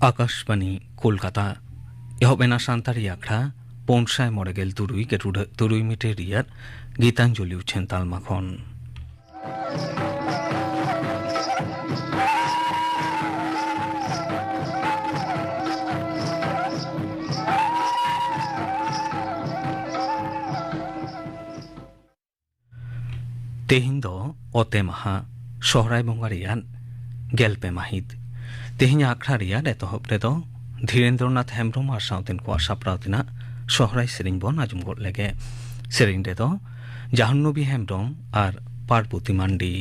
आकाशवाणी कोलकाता यहबेना शांतारी आखड़ा पोनसाय मरेगेल तुरुई के तुरुई मिटे रियर गीतांजलि उछेन तालमाखन तेहिं दो ओते महा सोहराय बंगा रियान गेलपे माहित तेहिं आखड़ा रियान एतहब रेदो धीरेन्द्रनाथ हेम्ब्रम और साउतेन को साप्रावतिना सोहराय सेरिंग बन आजुम गद लेगे सेरिंग रेदो जाहन्नबी हेम्ब्रम और पार्वती मांडी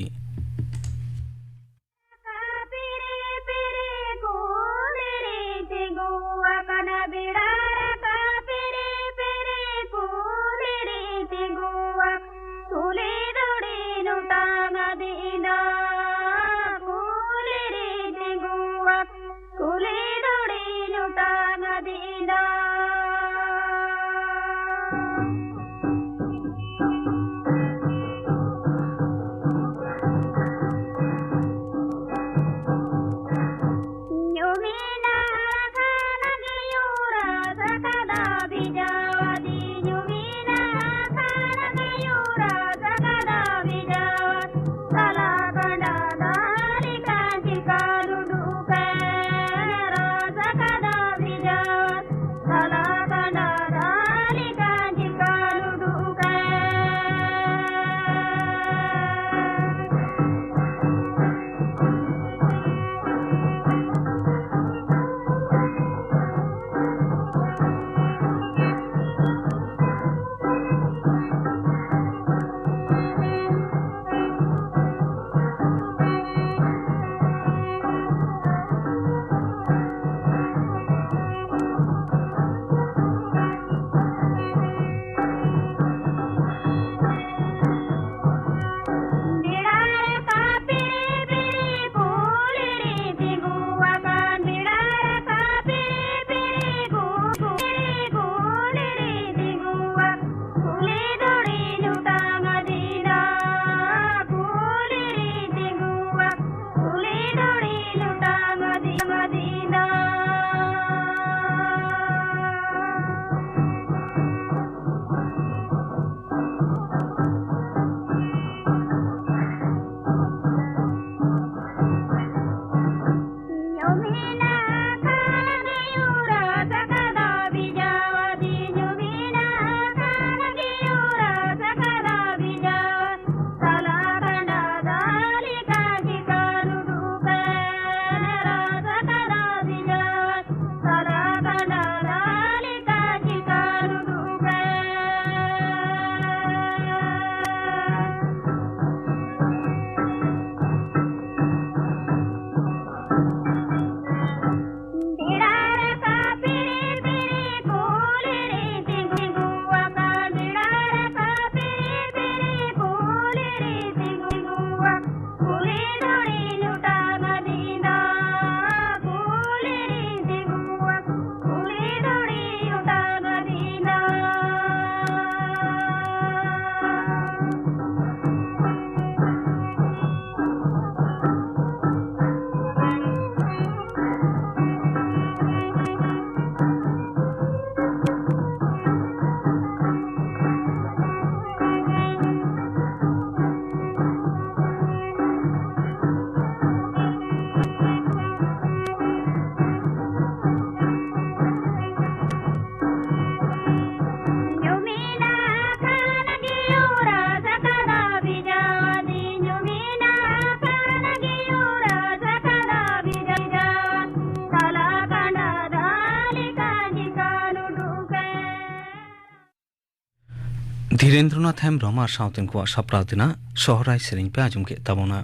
धीरेन्द्रनाथ हेम्ब्रम और साउतेन को साप्रावतिना सोहराय सेरिंग पे आजुम के तबोना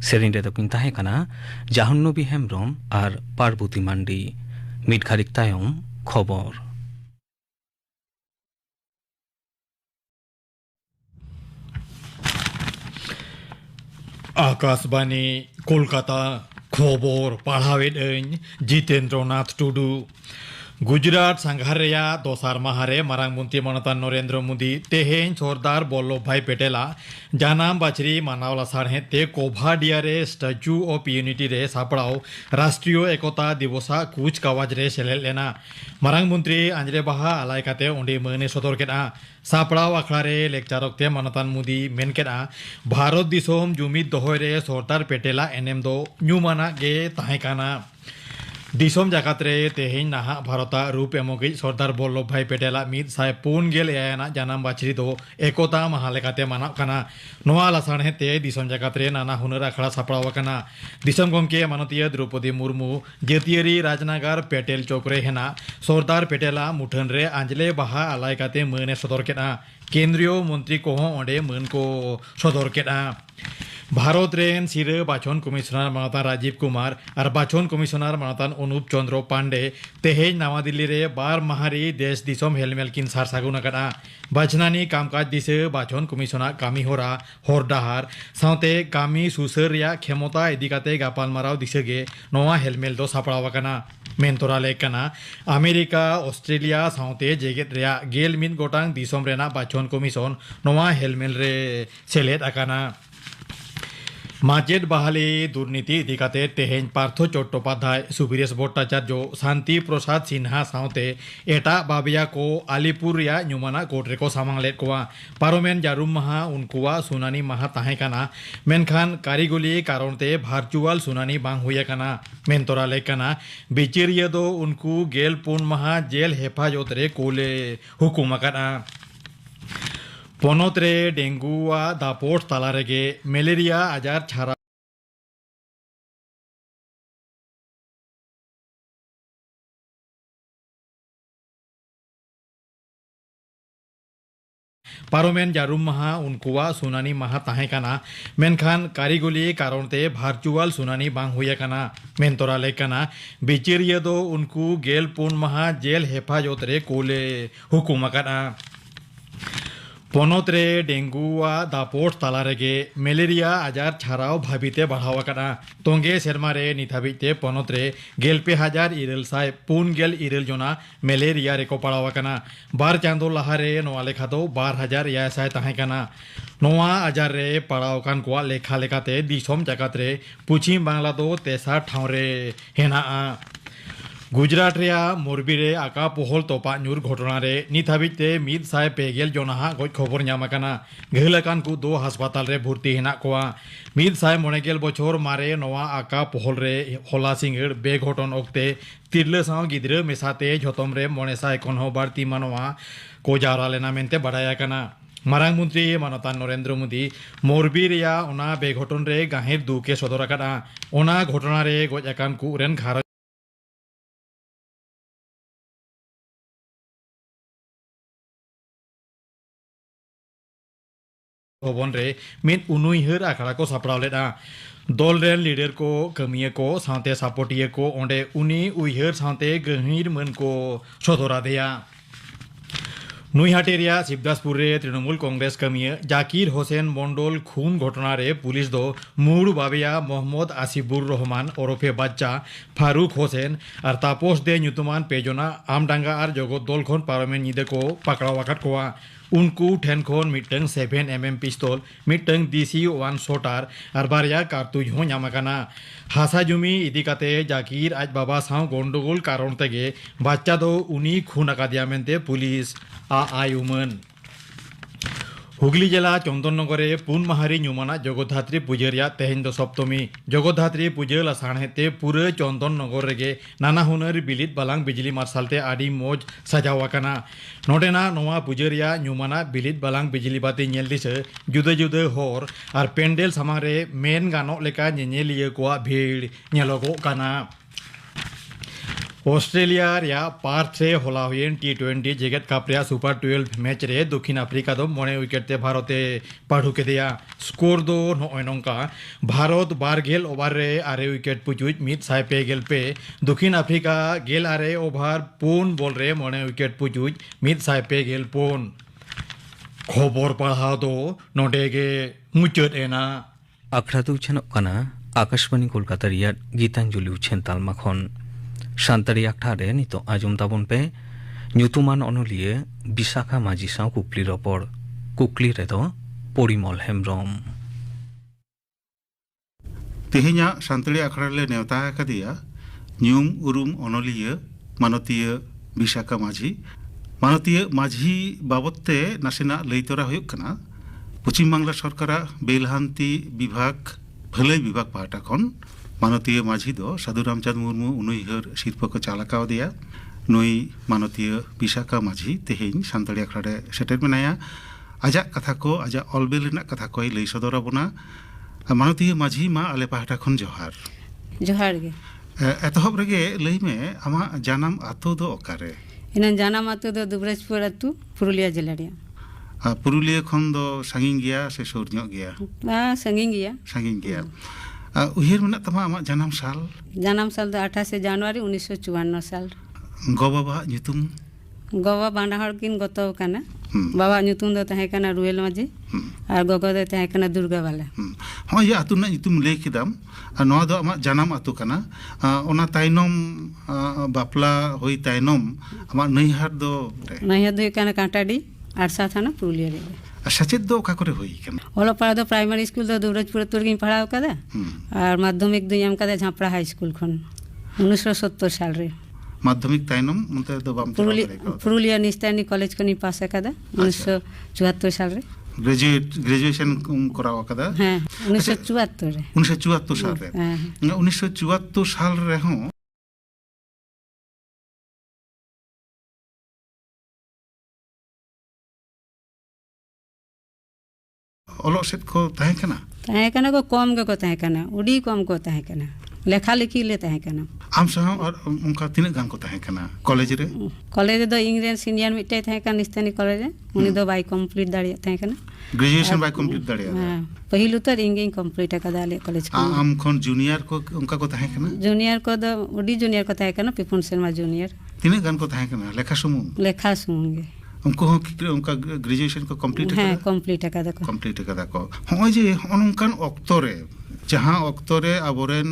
सेरिंग रे दकिन ताहे काना जाहन्नबी हेम्ब्रम और पार्वती मांडी मिट खारिक तायम खबर आकाशवाणी कोलकाता खबर पढ़ावेद जितेन्द्रनाथ टुडू गुजरात संघारिया दोसार माहारे मारांग मंत्री मनता नरेंद्र मोदी तेहेन सरदार वल्लभ भाई पेटेला जानाम बाचरी मानावला साढ़े ते कोभाडिया रे स्टैच्यू ऑफ यूनिटी रे सापड़ाव राष्ट्रीय एकता दिवसा कूच कावाज रे सेलेद लेना मारांग मंत्री आंजले बाहा आलाय काते ओंडे मने सदर केदा सापड़ाव आखड़ा रे लेक्चार ओक्ते मनतान मोदी मेन केदा भारत दिसोम जुमिद दोहय रे सरदार पेटेला एनेम दो न्यूमाना गे ताहेकाना दिसोम जाकात रे तेहेन नाहा भारता रूप एमोगी सरदार वल्लभ भाई पेटेला मिद साय पुन गेल एयाना जानाम बाचरी दो एकता महालेकाते मानाव काना नोआ लासाणे ते दिसोम जाकात रे नाना हुनर आखड़ा सापड़ाव काना दिसोम गमके माननीय द्रौपदी मुर्मू जेतियरी राजनगर पेटेल चौक रे हेना सरदार पेटेला मुठन रे आंजले बाहा आलाय काते मने सदर केदा केंद्रीय मंत्री कोहों ओंडे मन को सदर केदा भारत रेन सिरे बाचन कमिशनर मानतान राजीव कुमार और बाचन कमिशनर मानतान अनुप चंद्र पांडे तेहेज नवा दिल्ली रे बार माहारी देश दिसोम हेलमेल किन सार सागुन अकड़ा बाचनानी कामकाज दिसे बाचन कमिशनर कामी होरा हर डाहार साउते कामी सुसर रिया क्षमता इदिकाते गापाल माराव दिसेगे नवा हेलमेल दो सापड़ाव काना मेनतोरा लेकना अमेरिका ऑस्ट्रेलिया साउते जेगेट रिया गेल मिन गोटांग दिसोम रेना बाचन कमिशन नवा हेलमेल रे सेलेद अकाना माचेद बहाली दुर्नीति इदिकाते तेहेन पार्थ चट्टोपाध्याय सुबीरेश भट्टाचार्य शांति प्रसाद सिन्हा साउते एटा बाबिया को आलिपुर रिया न्यूमाना कोर्ट रेको सामांग लेद कोआ पारोमेन जारुम महा उनकुआ सुनानी महा ताहेकाना मेनखान कारिगोली कारणते भार्चुअल सुनानी बांग हुई काना मेनतोरा लेकाना बिचिरिया दो उनको गेल पुन महा जेल हेफाजत रे कोले हुकुम अकाना पोनोत रे डेंगुआ दापोट ताला रेगे मलेरिया आजार छारा पारोमेन जारुम महा उनकुआ सुनानी महा ताहेकाना मेनखान कारिगोली कारणते भार्चुअल सुनानी बांग हुई काना मेनतोरा लेकाना बिचिरिया दो उनको गेल पुन महा जेल हेफाजत रे कोले हुकुम अकाना पोनोत रे डेंगुआ दापोट ताला रेगे मलेरिया आजार छाराव भाबीते बढ़ाव काना तोंगे सेरमा रे निथाबिते पोनोत रे गेलपे हजार इरेल साय पुन गेल इरेल जोना मलेरिया रेको पड़ाव काना बार चांदो लहारे नोआ लेखा दो 12,000 या साय ताहे काना नोआ आजार रे पड़ाव कान को लेखा लेखाते दिसोम जगत रे पश्चिम बांग्ला दो तेसा ठाव रे हेना गुजरात रिया मोरबी रे आका पोहल तोपा न्यूर घटना रे नित हाबिते मिद साय पेगेल जोनाहा गज खबर नामाकाना घेलकान को दो अस्पताल रे भर्ती हेना कोआ मिद साय मोनेगेल बछर मारे नवा आका पोहल रे होला सिंगड़ बे घटन ओक्ते तिरले साव गिद्रे मेसाते झतम रे मोने साय कोनहो बारती मानवा को जारा लेना मेनते बडाया काना मारांग मंत्री मानता नरेंद्र मोदी मोरबी रिया ओना बे घटन रे गाहेर दुके सदर अकादा ओना घटना रे गज अकान को रेन घर भवन रे मिन उनुइहर आखड़ा को सापड़ाव लेदा दल रेन लीडर को कमिये को साथे सपोर्टिये को ओंडे उनी उइहर साथे गहिर मन को सदरा देया नुईहाटेरिया शिवदासपुर रे तृणमूल कांग्रेस कमिये जाकिर होसेन मंडल खून घटना रे पुलिस दो मूड बाबिया मोहम्मद आसिबुर रहमान ओरफे बाच्चा फारूक होसेन और तापोस दे न्यूतुमान पेजोना आमडांगा और जगत दल खन पार्लामेंट निदे को पकड़ा वाकट कोआ उनको ठेन खन मिटंग 7mm पिस्तौल मिटंग DC-1 शॉटार और बारिया कारतुज हो नामाकाना हासा जुमी इदिकाते जाकिर आज बाबा साव गंडगोल कारण तेगे बाच्चा दो उनी खून अकादिया मेनते पुलिस आयुमन हुगली जिला चंदननगरे पुन माहारी न्यूमाना जगद्धात्री पुजा तेहेन दो सप्तमी जगद्धात्री पुजा लासाणेते पूरे चंदननगर रेगे नाना हुनर बिलित बालांग बिजली मार्शालते आडी मौज सजावाकाना नोडेना नोआ पुजा न्यूमाना बिलित बालांग बिजली बाती नेल दिसे जुदे जुदे हर और पेंडेल सामांग रे मेन गानो लेका नेनेलिया कोआ भीड़ नेलोगो काना ऑस्ट्रेलिया रिया पार्थ से होला हुएन T20 जगत कप रिया सुपर 12 मैच रे दक्षिण अफ्रीका दो मोने विकेट ते भारते पाढ़ू के दिया स्कोर दो नौका भारत बार गेल ओवर रे आरे विकेट पुचुज मित साय पे गेल पे दक्षिण अफ्रीका गेल आरे ओवर पून बॉल रे मोने विकेट पुचुज मित साय पे गेल पून खबर पढ़ा दो नोडेगे मुचत एना आखड़ा तो उछन कना आकाशवाणी कोलकाता रिया गीतांजलि उछन तालमा खन ᱥᱟᱱᱛᱟᱲᱤ ᱟᱠᱷᱲᱟ ᱨᱮ ᱱᱤᱛᱚᱜ ᱟᱸᱡᱚᱢ ᱛᱟᱵᱚᱱ ᱯᱮ ᱧᱩᱛᱩᱢᱟᱱ ᱚᱱᱚᱞᱤᱭᱟᱹ ᱵᱤᱥᱟᱠᱷᱟ ᱢᱟᱹᱡᱷᱤ ᱥᱟᱶ ᱠᱩᱠᱞᱤ ᱨᱚᱯᱚᱲ ᱠᱩᱠᱞᱤ ᱨᱮᱫᱚ ᱯᱚᱨᱤᱢᱚᱞ ᱦᱮᱢᱵᱨᱚᱢ। तेहेᱧᱟᱜ ᱥᱟᱱᱛᱟᱲᱤ ᱟᱠᱷᱲᱟ ᱨᱮᱞᱮ ᱱᱮᱣᱛᱟ ᱟᱠᱟᱫᱮᱭᱟ ᱧᱩᱢ ᱩᱨᱩᱢ ᱚᱱᱚᱞᱤᱭᱟᱹ ᱢᱟᱱᱚᱛᱤᱭᱟᱹ ᱵᱤᱥᱟᱠᱷᱟ ᱢᱟᱹᱡᱷᱤ। ᱢᱟᱱᱚᱛᱤᱭᱟᱹ ᱢᱟᱹᱡᱷᱤ ᱵᱟᱵᱚᱫ ᱛᱮ ᱱᱟᱥᱮᱱᱟᱜ ᱞᱟᱹᱭ ᱛᱚᱨᱟ ᱦᱩᱭᱩᱜ ᱠᱟᱱᱟ। ᱯᱚᱪᱷᱤᱢ ᱵᱟᱝᱞᱟ ᱥᱚᱨᱠᱟᱨᱟᱜ ᱵᱮᱞᱦᱟᱱᱛᱤ ᱵᱤᱵᱷᱟᱜᱽ ᱵᱷᱟᱹᱞᱟᱹᱭ ᱵᱤᱵᱷᱟᱜᱽ ᱯᱟᱦᱴᱟ ᱠᱷᱚᱱ ᱢᱟᱱᱚᱛᱤᱭᱟᱹ ᱢᱟᱹᱡᱷᱤ ᱫᱚ ᱥᱟᱹᱫᱷᱩ ᱨᱟᱢᱪᱟᱸᱫᱽ ᱢᱩᱨᱢᱩ ᱩᱱᱩᱭᱦᱟᱹᱨ ᱥᱤᱨᱯᱟᱹ ᱠᱚ ᱪᱟᱞ ᱟᱠᱟᱣᱟᱫᱮᱭᱟ। ᱱᱩᱭ ᱢᱟᱱᱚᱛᱤᱭᱟᱹ ᱵᱤᱥᱟᱠᱷᱟ ᱢᱟᱹᱡᱷᱤ ᱛᱮᱦᱮᱧ ᱥᱟᱱᱛᱟᱲᱤ ᱟᱠᱷᱲᱟ ᱨᱮ ᱥᱮᱴᱮᱨ ᱢᱮᱱᱟᱭᱟ। ᱟᱡᱟᱜ ᱠᱟᱛᱷᱟ ᱠᱚ ᱟᱡᱟᱜ ᱚᱞᱵᱮᱞ ᱨᱮᱱᱟᱜ ᱠᱟᱛᱷᱟ ᱠᱚᱭ ᱞᱟᱹᱭ ᱥᱚᱫᱚᱨ ᱟᱵᱚᱱᱟ। ᱢᱟᱱᱚᱛᱤᱭᱟᱹ ᱢᱟᱹᱡᱷᱤ ᱢᱟ ᱟᱞᱮ ᱯᱟᱦᱴᱟ ᱠᱷᱚᱱ ᱡᱚᱦᱟᱨ। जोहार गे। एतहब रेगे लई में आमा जानम आतो दो ओकारे? इन्हें जाना मातो दो दुबराजपुर अतु पुरुलिया जिला रे। पुरुलिया खन दो संगिन गया से सुर ᱧᱚᱜ गया? संगिन गया। संगिन गया। उहिर मेना तमा आमा जानम साल? जानम साल दो 28 जनवरी 1954 साल। गो बाबा ᱧᱩᱛᱩᱢ? गोवा बांडा हर किन गतो कना। बाबा ᱧᱩᱛᱩᱢ दो तहे कना रुएल माजी और गोगो दो तहे कना दुर्गा वाला। हाँ ये आतु ना ᱧᱩᱛᱩᱢ ᱞᱟᱹᱭ ᱠᱮᱫᱟᱢ ᱱᱚᱣᱟ ᱫᱚ ᱟᱢᱟᱜ ᱡᱟᱱᱟᱢ ᱟᱛᱩ ᱠᱟᱱᱟ ᱚᱱᱟ ᱛᱟᱭᱱᱚᱢ ᱵᱟᱯᱞᱟ ᱦᱩᱭ ᱛᱟᱭᱱᱚᱢ ᱟᱢᱟᱜ ᱱᱟᱹᱭᱦᱟᱨ ᱫᱚ नैहर दो कना कांटाडी आरसा थाना पुरुलिया रे। सचेत दो ओका करे हुई कना? ओलो पढ़ा दो प्राइमरी स्कूल दो दुबराजपुर अतु रे पढ़ाव कदा और माध्यमिक दो एम कदा झापड़ा हाई स्कूल खन 1970 साल रे। माध्यमिक तायनम मुते दो बाम पुरुलिया निस्तानी कॉलेज को पास कदा 1974 साल रे। ग्रेजुएशन कराव कदा? हां 1974 रे। 1974 साल रे। 1974 साल रे हो ओलो सेट को ताहे कना को कम को ताहे कना उडी कम को ताहे कना लेखा लिखी ले ताहे कना। आम सहा और उनका तीन गान को ताहे कना कॉलेज रे? कॉलेज दो इंग्लिश सीनियर मिटे ताहे कना निस्तानी कॉलेज उनी दो बाई कंप्लीट दाड़ी ताहे कना। ग्रेजुएशन बाई कंप्लीट दाड़ी? हां पहिलु तो इंगिंग कंप्लीट कदा ले कॉलेज को। आम खन जूनियर को उनका को ताहे कना? जूनियर को दो उडी जूनियर को ताहे कना पिपुन शर्मा जूनियर। तीन गान को ताहे कना लेखा सुमुंग? लेखा सुमुंगे। उनको उनका ग्रेजुएशन को कंप्लीट है कंप्लीट कदा को कंप्लीट कदा को होय जे अनंकान ऑक्टो रे जहां ऑक्टो रे अबोरेन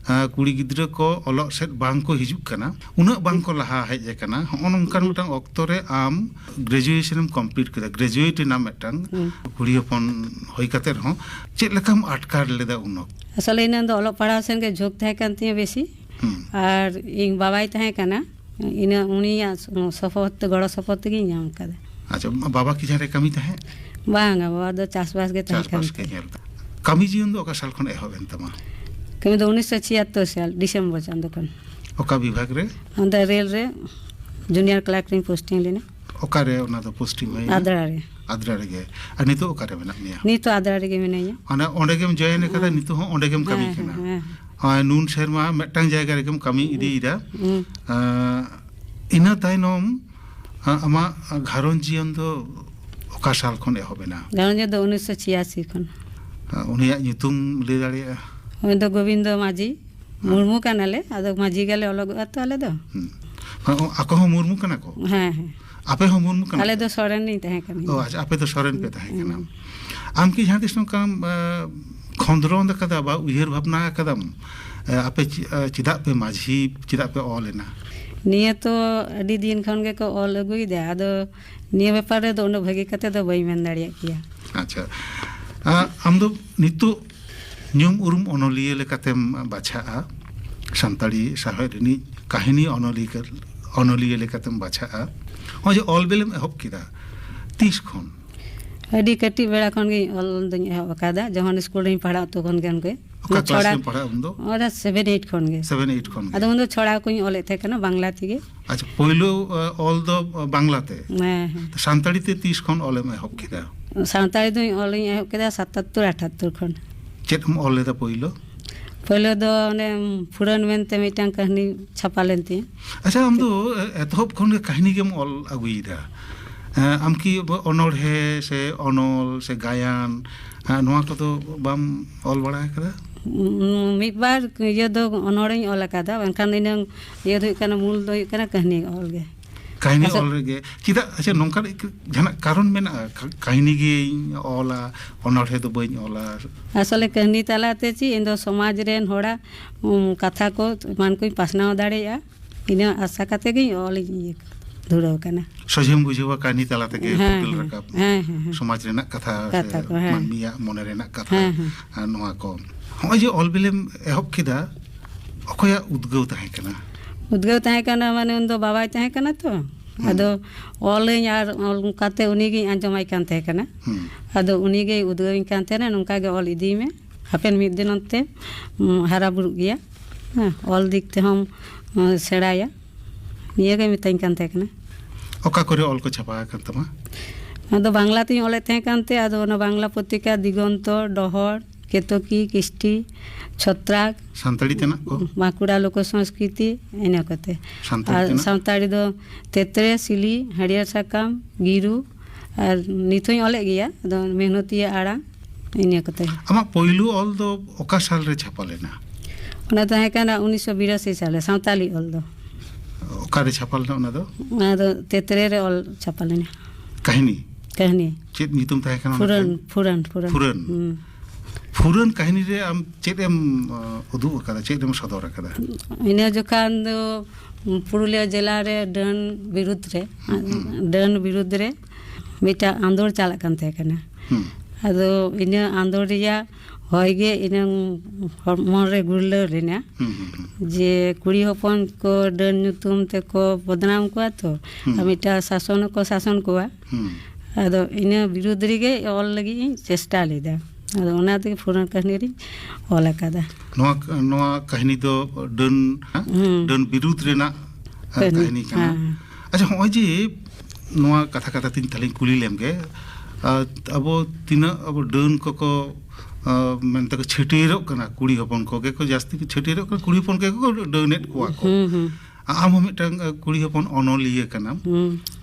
कुड़ी गिद्रा को ओलो सेट बांग को हिजुक कना उना बांग को लहा हेज कना अनंकान मिटन ऑक्टो रे आम ग्रेजुएशन कंप्लीट कदा ग्रेजुएट ना मिटन कुड़ी अपन होय कते रहो चेक लकम अटकार लेदा उनो असले इन दो ओलो पढ़ा सेन के झोक थाय कांती बेसी और इन बाबाई थाय कना इन उनिया सपोर्ट गड़ सपोर्ट गी नाम कदा। अच्छा बाबा की जारे कमी ताहे? बांगा बाबा दो चासबास के ताहे कमी जीवन दो ओका साल खन एहोबेन तमा? कमी दो 1976 साल दिसंबर चांद खन। ओका विभाग रे? अंदर रेल रे जूनियर क्लर्क रे पोस्टिंग लेने। ओका रे ओना दो पोस्टिंग में? आद्रा रे। आद्रा रे गे आ नितो ओका रे मेना मिया? नितो आद्रा रे गे मेनाया। अने ओंडे गेम जॉइन कदा नितो हो ओंडे गेम कमी कना? हां नून शर्मा मेटंग जायगा रे गेम कमी इदी इदा इना तायनोम आमा घारन जीवन दो ओका साल खन एहोबेना? घारन दो 1986 खन। उनिया ᱧᱩᱛᱩᱢ ᱞᱟᱹᱭ ᱫᱟᱲᱮᱭᱟᱜᱼᱟ? उन दो गोविंद माजी मुर्मू कनाले आदो माजी गले अलग अत आले दो आको हो मुर्मू कना को? हां हां आपे हो मुर्मू कना? आले दो सोरेन नहीं ताहे कना। ओ अच्छा आपे तो सोरेन पे ताहे कना। आम की जहां तिस काम खंदरों द कदा बा उयहर भावना कदम आपे चिदा पे माझी चिदा पे ऑलेना? निया तो अडी दिन खन के को ऑल अगुई दे आदो निया व्यापार दो न भगी कते दो बई मेन दाड़िया किया। अच्छा आम दो नितो ᱧᱩᱢ उरुम अनोलिया लेकातेम बाछाआ सानताड़ी साहित्य रिनी कहानी अनोलिया लेकातेम बाछाआ हो जे ऑलबेलम एहब किदा 30 खन? अडी कटी बेड़ा खन गे ऑल दኝ एहब कादा जहन स्कूल रे पढ़ा तो खन गन के छोड़ा पढ़ा उन्दो और 7 8 खन गे 7 8 खन अदो उन्दो छोड़ा कोई ऑले थे कना बांग्ला तिगे। अच्छा पहिलो ऑल दो बांग्लाते? हां तो सानताड़ी ते 30 खन ऑले में एहब किदा? सानताड़ी दो ऑल एहब किदा 77 78 खन। चेत हम ऑल लेदा पहिलो? पहिलो दो ने फुरन मेनते मिटांग कहानी छपा लेंती। अच्छा हम दो एतहब खन कहानी के ऑल अगुईदा आम की अनोड़ है से अनोल से गायन नोआ को तो बाम ऑल बड़ा कदा? मिद बार ये दो अनोड़ ऑल कदा एनखान इन ये दो कना मूल दो कना कहानी ऑल गे कहानी ऑल गे चिदा। अच्छा नोंका जना कारण मेना कहानी गे ऑला अनोड़ है तो बई ऑला असले कहानी तालाते ची इन दो समाज रेन होड़ा कथा को मान कोई पासनाव दाड़ेया ᱤᱱᱟᱹ ᱟᱥᱟ ᱠᱟᱛᱮ ᱜᱤᱧ ᱚᱞᱤᱧ ᱫᱷᱩᱨᱟᱹᱣ ᱠᱟᱱᱟ ᱥᱚᱡᱷᱮᱢ ᱵᱩᱡᱷᱟᱹᱣᱟ ᱠᱟᱹᱦᱱᱤ ᱛᱟᱞᱟ ᱛᱮᱜᱮ ᱦᱮᱸ, ᱯᱷᱩᱴᱮᱞ ᱨᱟᱠᱟᱵ ᱦᱮᱸ, ᱦᱮᱸ, ᱦᱮᱸ। ᱥᱚᱢᱟᱡᱽ ᱨᱮᱱᱟᱜ ᱠᱟᱛᱷᱟ ᱠᱟᱛᱷᱟ ᱥᱮ ᱠᱚ, ᱦᱮᱸ। ᱢᱟᱹᱱᱢᱤᱭᱟᱜ ᱢᱚᱱᱮ ᱨᱮᱱᱟᱜ ᱠᱟᱛᱷᱟ ᱦᱮᱸ, ᱦᱮᱸ। ᱟᱨ ᱱᱚᱣᱟ ᱠᱚ ᱦᱚᱸᱜᱼᱚᱭ ᱡᱮ ᱚᱞ ᱵᱤᱞᱮᱢ ᱮᱦᱚᱵ ᱠᱮᱫᱟ ᱚᱠᱚᱭᱟᱜ ᱩᱫᱽᱜᱟᱹᱣ ᱛᱟᱦᱮᱸ ᱠᱟᱱᱟ? ᱩᱫᱽᱜᱟᱹᱣ ᱛᱟᱦᱮᱸ ᱠᱟᱱᱟ ᱢᱟᱱᱮ ᱩᱱᱫᱚ ᱵᱟᱵᱟᱭ ᱛᱟᱦᱮᱸ ᱠᱟᱱᱟ ᱛᱚ ᱟᱫᱚ ᱚᱞᱟᱹᱧ ᱟᱨ ᱚᱱᱠᱟᱛᱮ ᱩᱱᱤᱜᱤᱧ ᱟᱸᱡᱚᱢᱟᱭ ᱠᱟᱱ ᱛᱟᱦᱮᱸ ᱠᱟᱱᱟ ᱟᱫᱚ ᱩᱱᱤᱜᱮᱭ ᱩᱫᱽᱜᱟᱹᱣᱤᱧ ᱠᱟᱱ ᱛᱟᱦᱮᱱᱟ ᱱᱚᱝᱠᱟᱜᱮ ᱚᱞ ᱤᱫᱤᱭ ᱢᱮ ᱦᱟᱯᱮᱱ ᱢᱤᱫ ᱫᱤᱱ ᱚᱱᱛᱮ ᱦᱟᱨᱟ ᱵᱩᱨᱩᱜ ᱜᱮᱭᱟ ᱦᱮᱸ ᱚᱞ ᱫᱤᱠ ᱛᱮᱦᱚᱢ ᱥᱮᱬᱟᱭᱟ ᱱᱤᱭᱟᱹᱜᱮ ᱢᱤᱛᱟᱹᱧ ᱠᱟᱱ ᱛᱟᱦᱮᱸ ᱠᱟᱱᱟ ᱚᱠᱟ ᱠᱚᱨᱮ ᱚᱞ ᱠᱚ ᱪᱷᱟᱯᱟ ᱟᱠᱟᱱ ᱛᱟᱢᱟ? ᱟᱫᱚ ᱵᱟᱝᱞᱟ ᱛᱤᱧ ᱚᱞᱮᱫ ᱛᱟᱦᱮᱸ ᱠᱟᱱᱛᱮ ᱟᱫᱚ ᱚᱱᱟ ᱵᱟᱝᱞᱟ ᱯᱚᱛᱨᱤᱠᱟ ᱫᱤᱜᱚᱱᱛᱚ ᱰᱚᱦᱚᱲ ᱠᱮᱛᱚᱠᱤ ᱠᱤᱥᱴᱤ ᱪᱷᱚᱛᱨᱟᱠ ᱥᱟᱱᱛᱟᱲᱤ ᱛᱮᱱᱟᱜ ᱠᱚ? বাঁকুড়া লোক সংস্কৃতি ইনা কতে সাঁওতালি আর তেনাᱜ? সাঁওতালি ᱫᱚ তেতরে সিলি হাড়িয়ার সাকাম গিরু আর নিথই অলেᱜ ᱜᱮᱭᱟ ᱟᱫᱚ মেহনতিয়া আড়াং ইনা কতে ᱟᱢᱟᱜ ᱯᱳᱭᱞᱳ ᱚᱞ ᱫᱚ ᱚᱠᱟ ᱥᱟᱞ ᱨᱮ ᱪᱷᱟᱯᱟ ᱞᱮᱱᱟ? ᱚᱱᱟ ᱛᱟᱦᱮᱸ ᱠᱟᱱᱟ 1982 সালে সাঁওতালি ᱚᱞ ᱫᱚ ᱚᱠᱟᱨᱮ ᱪᱷᱟᱯᱟ ᱞᱮᱱᱟ ᱚᱱᱟ ᱫᱚ? ᱚᱱᱟ ᱫᱚ তেতরে রে ᱚᱞ ᱪᱷᱟᱯᱟ ᱞᱮᱱᱟ ᱠᱟᱹᱦᱱᱤ কাহিনী ᱪᱮᱫ ᱧᱩᱛᱩᱢ ᱛᱟᱦᱮᱸ ᱠᱟᱱᱟ? ফুরান ᱯᱷᱩᱨᱟᱹᱱ ᱯᱷᱩᱨᱟᱹᱱ ᱠᱟᱹᱦᱱᱤ ᱨᱮ ᱟᱢ ᱪᱮᱫ ᱮᱢ ᱩᱫᱩᱜ ᱟᱠᱟᱫᱟ ᱪᱮᱫ ᱮᱢ ᱥᱚᱫᱚᱨ ᱟᱠᱟᱫᱟ? ᱤᱱᱟᱹ ᱡᱚᱠᱷᱟᱱ ᱫᱚ পুরুলিয়া জেলারে ডান বিরুদ্ধ রে মিটা আন্দোলন চালাক কান তাহᱮᱸ ᱠᱟᱱᱟ ᱟᱫᱚ ᱤᱱᱟᱹ ᱟᱸᱫᱳᱲ ᱨᱮᱭᱟᱜ ᱦᱚᱭ ᱜᱮ ᱤᱱᱟᱹᱝ ᱦᱚᱲᱢᱚ ᱨᱮ ᱜᱩᱨᱞᱟᱹᱣ ᱞᱮᱱᱟ ᱡᱮ ᱠᱩᱲᱤ ᱦᱚᱯᱚᱱ ᱠᱚ ᱰᱟᱹᱱ ᱧᱩᱛᱩᱢ ᱛᱮᱠᱚ ᱵᱚᱫᱱᱟᱢ ᱠᱚᱣᱟ ᱛᱚ ᱟᱨ ᱢᱤᱫᱴᱟ ᱥᱟᱥᱚᱱ ᱠᱚ ᱥᱟᱥᱚᱱ ᱠᱚᱣᱟ ᱟᱫᱚ ᱤᱱᱟᱹ ᱵᱤᱨᱩᱫᱽ ᱨᱮᱜᱮ ᱚᱞ ᱞᱟᱹᱜᱤᱫ ᱤᱧ ᱪᱮᱥᱴᱟ ᱞᱮᱫᱟ ᱟᱫᱚ ᱚᱱᱟ ᱛᱮᱜᱮ ᱯᱷᱩᱨᱟᱹᱱ ᱠᱟᱹᱦᱱᱤ ᱨᱤᱧ ᱚᱞ ᱟᱠᱟᱫᱟ ᱱᱚᱣᱟ ᱠᱟᱹᱦᱱᱤ ᱫᱚ ᱰᱟᱹᱱ ᱵᱤᱨᱩᱫᱽ ᱨᱮᱱᱟᱜ ᱠᱟᱹᱦᱱᱤ ᱠᱟᱱᱟ ᱟᱪᱪᱷᱟ ᱦᱚᱸᱜᱼᱚᱭ ᱡᱮ ᱱᱚᱣᱟ ᱠᱟᱛᱷᱟ ᱛᱤᱧ ᱛᱟᱦᱞᱮᱧ ᱠᱩᱞᱤ ᱞᱮᱢ ᱜᱮ ᱟᱵᱚ ᱛᱤᱱᱟᱹᱜ ᱟᱵᱚ ᱰᱟᱹᱱ ᱠᱚᱠᱚ ᱢᱮᱱᱛᱮ ᱠᱚ ᱪᱷᱟᱹᱴᱭᱟᱹᱨᱚᱜ ᱠᱟᱱᱟ ᱠᱩᱲᱤ ᱦᱚᱯᱚᱱ ᱠᱚᱜᱮ ᱠᱚ ᱡᱟᱹᱥᱛᱤ ᱠᱚ ᱪᱷᱟᱹᱴᱭᱟᱹᱨᱚᱜ ᱠᱟᱱᱟ ᱠᱩᱲᱤ ᱦᱚᱯᱚᱱ ᱜᱮ ᱠᱚ ᱰᱟᱹᱱᱮᱫ ᱠᱚᱣᱟ ᱠᱚ ᱟᱢ ᱦᱚᱸ ᱢᱤᱫᱴᱟᱝ ᱠᱩᱲᱤ ᱦᱚᱯᱚᱱ ᱚᱱᱚᱞᱤᱭᱟᱹ ᱠᱟᱱᱟᱢ